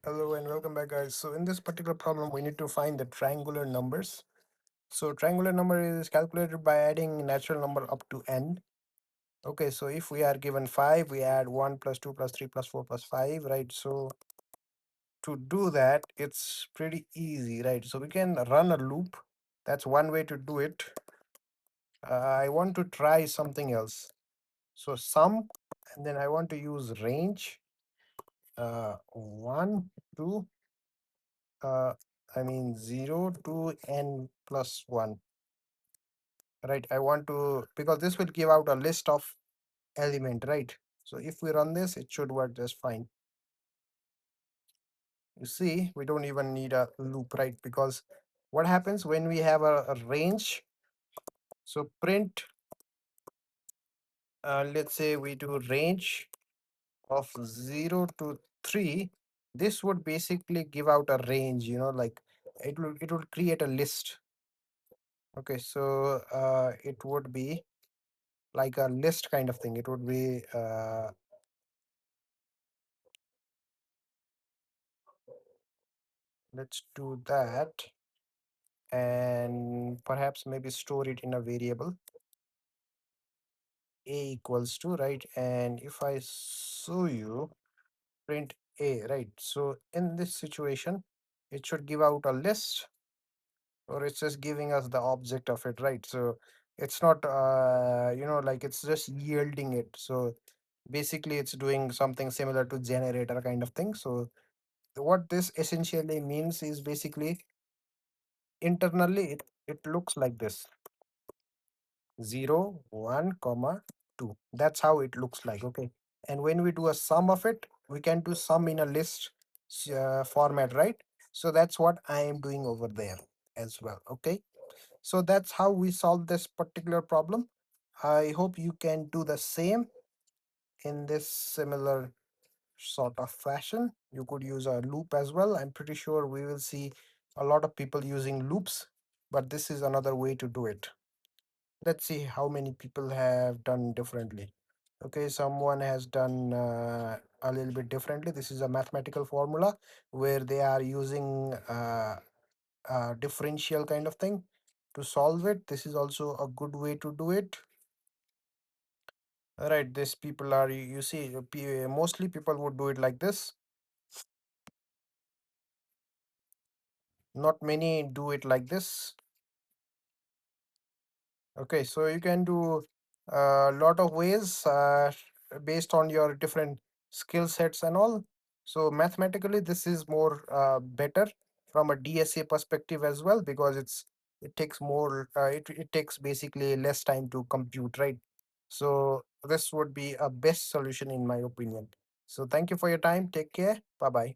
Hello and welcome back, guys. So in this particular problem, we need to find the triangular numbers. So triangular number is calculated by adding natural number up to n. Okay, so if we are given 5, we add 1 plus 2 plus 3 plus 4 plus 5, right? So to do that, it's pretty easy, right? So we can run a loop. That's one way to do it. I want to try something else. So sum, and then I want to use range. 1, 2, uh, I mean 0 to n plus 1, right? I want to, because this will give out a list of element, right? So if we run this, it should work just fine. You see, we don't even need a loop, right? Because what happens when we have a range? So print, let's say we do range of 0 to 3. This would basically give out a range, like it would create a list. Okay, so it would be like a list kind of thing. It would be let's do that, and perhaps maybe store it in a variable a equals to, right? And if I show you print a, right? So in this situation, it should give out a list, or it's just giving us the object of it, right? So it's not like it's just yielding it. So basically it's doing something similar to generator kind of thing. So what this essentially means is basically internally it looks like this: 0 1 comma 2. That's how it looks like. Okay, and when we do a sum of it, we can do sum in a list format, right? So that's what I am doing over there as well. Okay, so that's how we solve this particular problem. I hope you can do the same in this similar sort of fashion. You could use a loop as well. I'm pretty sure we will see a lot of people using loops, but this is another way to do it. Let's see how many people have done differently. Okay, someone has done a little bit differently. This is a mathematical formula where they are using a differential kind of thing to solve it. This is also a good way to do it. All right, these people are, you see, mostly people would do it like this. Not many do it like this. Okay, so you can do a lot of ways based on your different skill sets and all. So mathematically, this is more better from a DSA perspective as well, because it takes more it takes basically less time to compute, right? So this would be a best solution in my opinion. So thank you for your time. Take care. Bye bye.